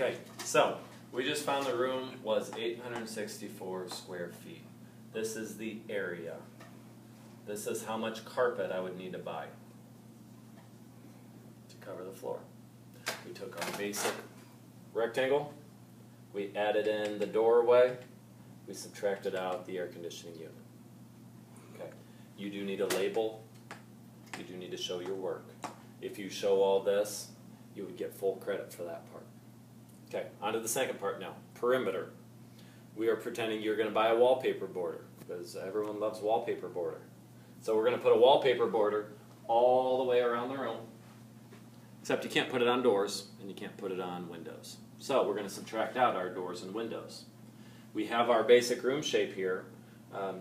Okay, so we just found the room was 864 square feet. This is the area. This is how much carpet I would need to buy to cover the floor. We took our basic rectangle, we added in the doorway, we subtracted out the air conditioning unit. Okay, you do need a label, you do need to show your work. If you show all this, you would get full credit for that part. Okay, on to the second part now, perimeter. We are pretending you're going to buy a wallpaper border, because everyone loves wallpaper border. So we're going to put a wallpaper border all the way around the room, except you can't put it on doors, and you can't put it on windows. So we're going to subtract out our doors and windows. We have our basic room shape here.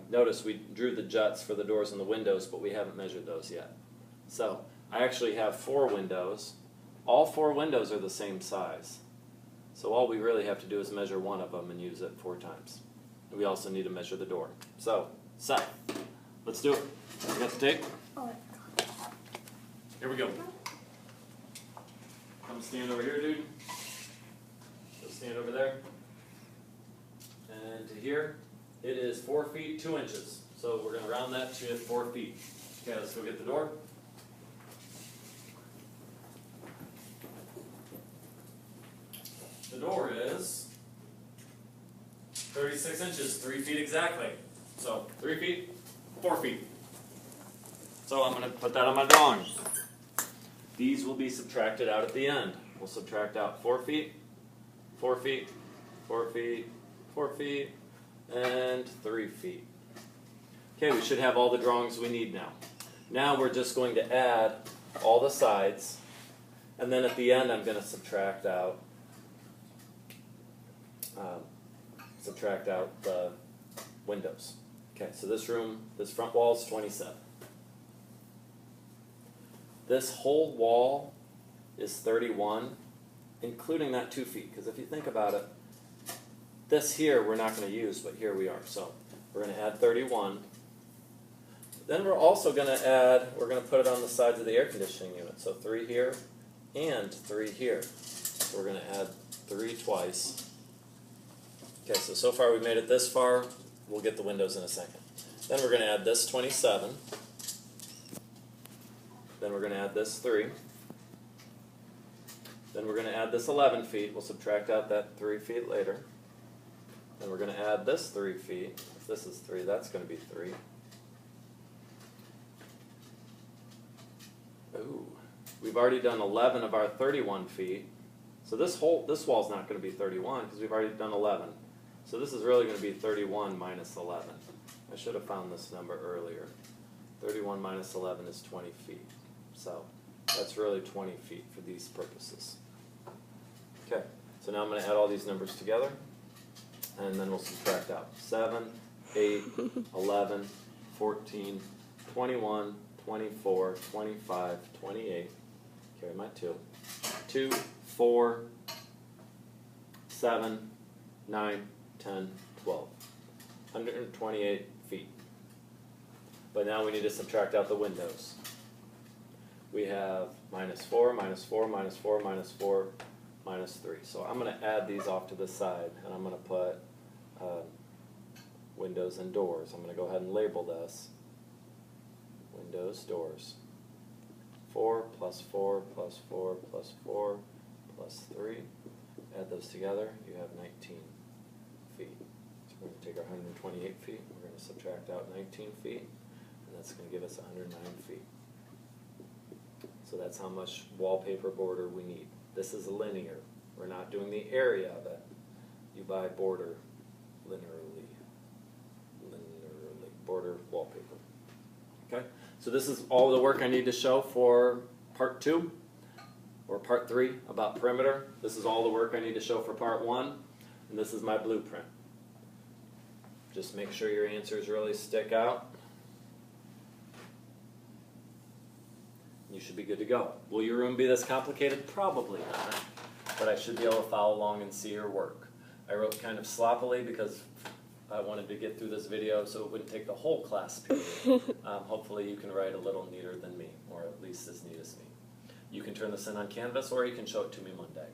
Notice we drew the juts for the doors and the windows, but we haven't measured those yet. So I actually have 4 windows. All 4 windows are the same size. So all we really have to do is measure one of them and use it 4 times. We also need to measure the door. So, Seth, let's do it. You got the tape? Oh. Here we go. Come stand over here, dude. Go stand over there. And to here, it is 4 feet 2 inches. So we're going to round that to 4 feet. Okay, let's go get the door. The door is 36 inches, 3 feet exactly. So 3 feet, 4 feet. So I'm going to put that on my drawing. These will be subtracted out at the end. We'll subtract out 4 feet, 4 feet, 4 feet, 4 feet, and 3 feet. Okay, we should have all the drawings we need now. Now we're just going to add all the sides, and then at the end I'm going to subtract out the windows. Okay, so this room, this front wall is 27. This whole wall is 31, including that 2 feet, because if you think about it, this here we're not going to use, but here we are. So we're going to add 31. Then we're also going to add, we're going to put it on the sides of the air conditioning unit. So 3 here and 3 here. So we're going to add 3 twice. Okay, so far we've made it this far. We'll get the windows in a second. Then we're going to add this 27. Then we're going to add this 3. Then we're going to add this 11 feet. We'll subtract out that 3 feet later. Then we're going to add this 3 feet. If this is 3, that's going to be 3. Ooh, we've already done 11 of our 31 feet. So this wall's not going to be 31 because we've already done 11. So this is really going to be 31 minus 11. I should have found this number earlier. 31 minus 11 is 20 feet. So that's really 20 feet for these purposes. Okay, so now I'm going to add all these numbers together, and then we'll subtract out 7, 8, 11, 14, 21, 24, 25, 28. Carry my 2. 2, 4, 7, 9, 10, 12. 128 feet. But now we need to subtract out the windows. We have minus 4, minus 4, minus 4, minus 4, minus 3. So I'm going to add these off to the side, and I'm going to put windows and doors. I'm going to go ahead and label this. Windows, doors. 4 plus 4 plus 4 plus 4 plus 3. Add those together, you have 19 feet. So we're going to take our 128 feet, we're going to subtract out 19 feet, and that's going to give us 109 feet. So that's how much wallpaper border we need. This is linear. We're not doing the area of it. You buy border linearly. Border wallpaper. Okay? So this is all the work I need to show for part 2 or part 3 about perimeter. This is all the work I need to show for part 1, and this is my blueprint. Just make sure your answers really stick out. You should be good to go. Will your room be this complicated? Probably not, but I should be able to follow along and see your work. I wrote kind of sloppily because I wanted to get through this video so it wouldn't take the whole class period. Hopefully you can write a little neater than me, or at least as neat as me. You can turn this in on Canvas, or you can show it to me Monday.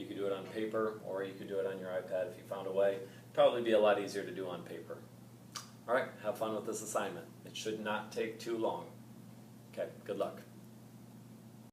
You could do it on paper, or you could do it on your iPad if you found a way. Probably be a lot easier to do on paper. All right, have fun with this assignment. It should not take too long. Okay, good luck.